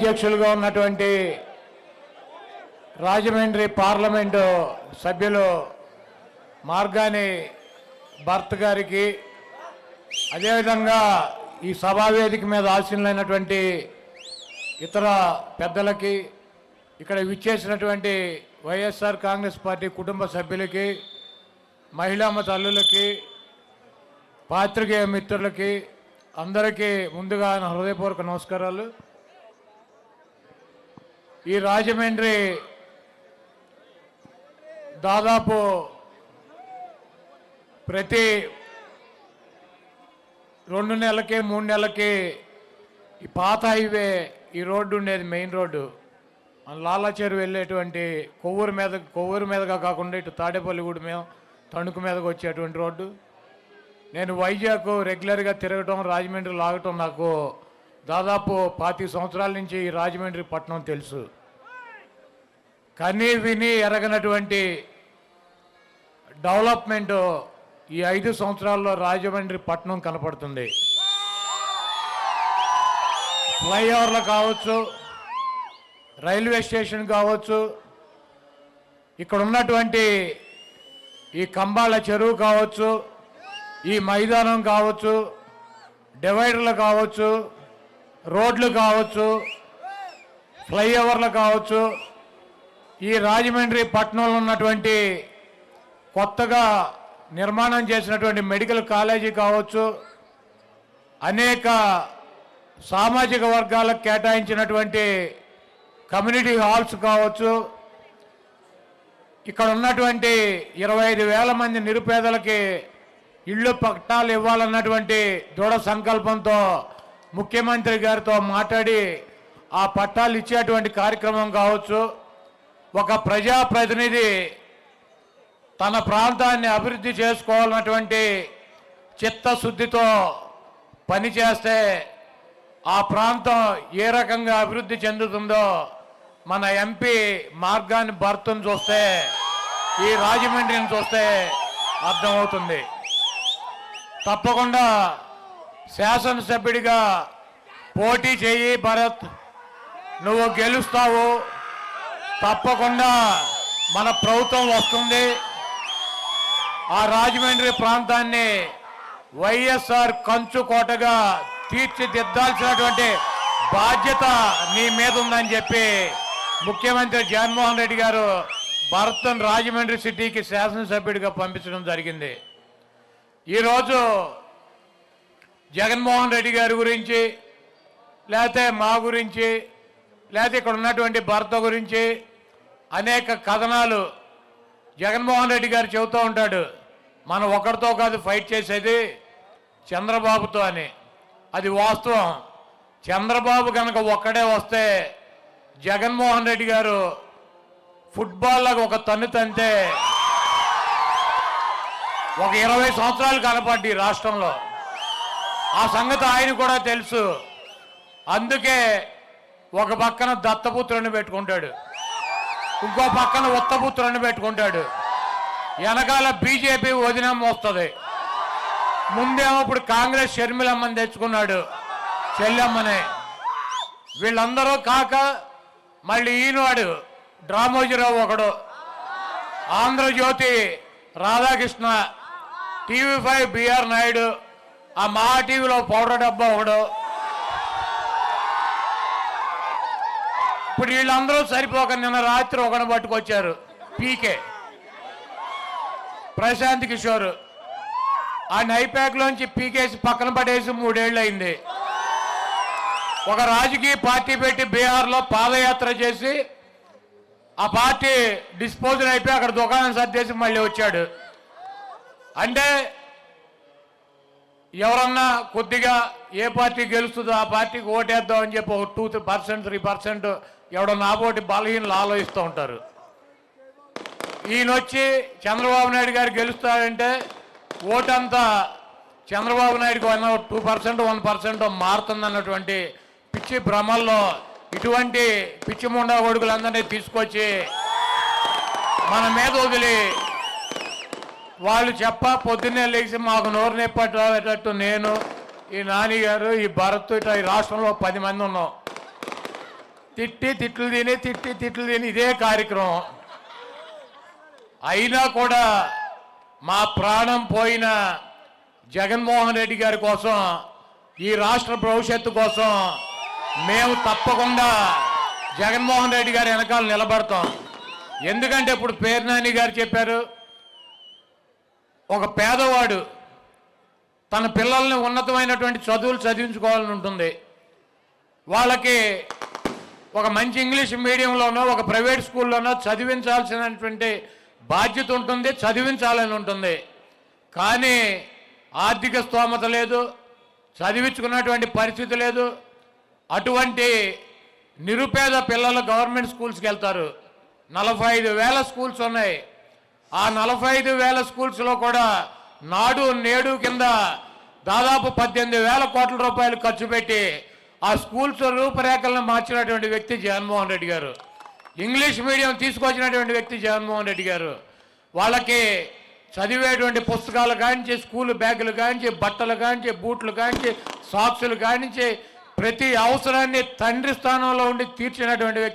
అధ్యక్షులుగా ఉన్నటువంటి రాజమండ్రి పార్లమెంటు సభ్యులు మార్గాని భరత్ గారికి, అదేవిధంగా ఈ సభావేదిక మీద ఆసీనులైనటువంటి ఇతర పెద్దలకి, ఇక్కడ విచ్చేసినటువంటి వైఎస్ఆర్ కాంగ్రెస్ పార్టీ కుటుంబ సభ్యులకి, మహిళామ తల్లులకి, పాత్రికేయ మిత్రులకి అందరికీ ముందుగా నా హృదయపూర్వక నమస్కారాలు. ఈ రాజమండ్రి దాదాపు ప్రతి 2 నెలలకి 3 నెలలకి ఈ పాత హైవే ఈ రోడ్డు ఉండేది, మెయిన్ రోడ్డు, మన లాలాచేరు వెళ్ళేటువంటి కొవ్వూరు మీదగా కాకుండా ఇటు తాడేపల్లిగూడ మీద తణుకు మీదకి వచ్చేటువంటి రోడ్డు. నేను వైజాగ్ రెగ్యులర్గా తిరగటం, రాజమండ్రి లాగటం నాకు దాదాపు 25 సంవత్సరాల నుంచి ఈ రాజమండ్రి పట్టణం తెలుసు. కనీ విని ఎరగనటువంటి డెవలప్మెంట్ ఈ 5 సంవత్సరాల్లో రాజమండ్రి పట్టణం కనపడుతుంది. ఫ్లైఓవర్లు కావచ్చు, రైల్వే స్టేషన్ కావచ్చు, ఇక్కడ ఉన్నటువంటి ఈ కంబాల చెరువు కావచ్చు, ఈ మైదానం కావచ్చు, డివైడర్లు కావచ్చు, రోడ్లు కావచ్చు, ఫ్లైఓవర్లు కావచ్చు, ఈ రాజమండ్రి పట్టణంలో ఉన్నటువంటి కొత్తగా నిర్మాణం చేసినటువంటి మెడికల్ కాలేజీ కావచ్చు, అనేక సామాజిక వర్గాలకు కేటాయించినటువంటి కమ్యూనిటీ హాల్స్ కావచ్చు, ఇక్కడ ఉన్నటువంటి 25,000 మంది నిరుపేదలకి ఇళ్ళు పట్టాలు ఇవ్వాలన్నటువంటి దృఢ సంకల్పంతో ముఖ్యమంత్రి గారితో మాట్లాడి ఆ పట్టాలు ఇచ్చేటువంటి కార్యక్రమం కావచ్చు, ఒక ప్రజాప్రతినిధి తన ప్రాంతాన్ని అభివృద్ధి చేసుకోవాలన్నటువంటి చిత్తశుద్ధితో పనిచేస్తే ఆ ప్రాంతం ఏ రకంగా అభివృద్ధి చెందుతుందో మన ఎంపీ మార్గాన్ని భర్తను చూస్తే, ఈ రాజమండ్రిని చూస్తే అర్థమవుతుంది. తప్పకుండా శాసనసభ్యుడిగా పోటీ చేయి భరత్, నువ్వు గెలుస్తావు. తప్పకుండా మన ప్రభుత్వం వస్తుంది. ఆ రాజమండ్రి ప్రాంతాన్ని వైఎస్ఆర్ కంచుకోటగా తీర్చిదిద్దాల్సినటువంటి బాధ్యత నీ మీద ఉందని చెప్పి ముఖ్యమంత్రి జగన్మోహన్ రెడ్డి గారు భరత్ను రాజమండ్రి సిటీకి శాసనసభ్యుడిగా పంపించడం జరిగింది. ఈరోజు జగన్మోహన్ రెడ్డి గారి గురించి, లేకపోతే మా గురించి, లేకపోతే ఇక్కడ ఉన్నటువంటి భరత్ గురించి అనేక కథనాలు జగన్మోహన్ రెడ్డి గారు చెబుతూ ఉంటాడు. మనం ఒకరితో కాదు ఫైట్ చేసేది, చంద్రబాబుతో అని. అది వాస్తవం. చంద్రబాబు కనుక ఒక్కడే వస్తే జగన్మోహన్ రెడ్డి గారు ఫుట్బాల్లాగా ఒక తన్ను తంతే ఒక 20 సంవత్సరాలు కనపడ్డి రాష్ట్రంలో. ఆ సంగతి ఆయన కూడా తెలుసు. అందుకే ఒక పక్కన దత్తపుత్రుని పెట్టుకుంటాడు, ఇంకో పక్కన ఉత్తపుత్రుని పెట్టుకుంటాడు, వెనకాల బీజేపీ వదినమ్మ వస్తుంది, ముందేమో ఇప్పుడు కాంగ్రెస్ షర్మిలమ్మని తెచ్చుకున్నాడు, చెల్లెమ్మనే. వీళ్ళందరూ కాక మళ్ళీ ఈనాడు డ్రామోజీరావు ఒకడు, ఆంధ్రజ్యోతి రాధాకృష్ణ, TV5 బిఆర్ నాయుడు, ఆ మహా టీవీలో పౌడర్ డబ్బా ఒకడు. ఇప్పుడు వీళ్ళందరూ సరిపోక నిన్న రాత్రి ఒకడు పట్టుకొచ్చారు, పీకే ప్రశాంత్ కిషోర్. ఆ నైపాక్లోంచి పీకేసి పక్కన పడేసి 3 ఏళ్ళు అయింది. ఒక రాజకీయ పార్టీ పెట్టి బీహార్లో పాదయాత్ర చేసి ఆ పార్టీ డిస్పోజల్ అయిపోయి అక్కడ దుకాణం సర్దేసి మళ్ళీ వచ్చాడు. అంటే ఎవరన్నా కొద్దిగా ఏ పార్టీ గెలుస్తుందో ఆ పార్టీకి ఓటేద్దాం అని చెప్పి ఒక 2% 3% ఎవడో నాబోటి బలహీనలు ఆలోచిస్తూ ఉంటారు. ఈయన వచ్చి చంద్రబాబు నాయుడు గారు గెలుస్తారంటే ఓటంతా చంద్రబాబు నాయుడుకి 2% 1% మారుతుందన్నటువంటి పిచ్చి భ్రమల్లో ఇటువంటి పిచ్చి ముండా కొడుకులందరినీ తీసుకొచ్చి మన మీద వదిలి వాళ్ళు పొద్దున్నే లేచి మాకు నోరు నెప్పేటట్టు నేను, ఈ నాని గారు, ఈ భరత్, ఇట్లా ఈ రాష్ట్రంలో 10 మంది ఉన్నాం. తిట్లు తిని ఇదే కార్యక్రమం. అయినా కూడా మా ప్రాణం పోయిన జగన్మోహన్ రెడ్డి గారి కోసం, ఈ రాష్ట్ర భవిష్యత్తు కోసం మేము తప్పకుండా జగన్మోహన్ రెడ్డి గారి వెనకాల నిలబడతాం. ఎందుకంటే ఇప్పుడు పేర్నాని గారు చెప్పారు, ఒక పేదవాడు తన పిల్లల్ని ఉన్నతమైనటువంటి చదువులు చదివించుకోవాలని ఉంటుంది. వాళ్ళకి ఒక మంచి ఇంగ్లీష్ మీడియంలోనో ఒక ప్రైవేట్ స్కూల్లోనో చదివించాల్సినటువంటి బాధ్యత ఉంటుంది, చదివించాలని ఉంటుంది. కానీ ఆర్థిక స్తోమత లేదు, చదివించుకున్నటువంటి పరిస్థితి లేదు. అటువంటి నిరుపేద పిల్లలు గవర్నమెంట్ స్కూల్స్కి వెళ్తారు. 45,000 స్కూల్స్ ఉన్నాయి. ఆ 45,000 స్కూల్స్లో కూడా నాడు నేడు కింద దాదాపు 18,000 కోట్ల రూపాయలు ఖర్చు పెట్టి ఆ స్కూల్స్ రూపురేఖలను మార్చినటువంటి వ్యక్తి జగన్మోహన్ రెడ్డి గారు. ఇంగ్లీష్ మీడియం తీసుకొచ్చినటువంటి వ్యక్తి జగన్మోహన్ రెడ్డి గారు. వాళ్ళకి చదివేటువంటి పుస్తకాలు కానించి, స్కూల్ బ్యాగులు కానించి, బట్టలు కానించి, బూట్లు కానించి, సాక్సులు కానించి ప్రతి అవసరాన్ని తండ్రి స్థానంలో ఉండి తీర్చినటువంటి వ్యక్తి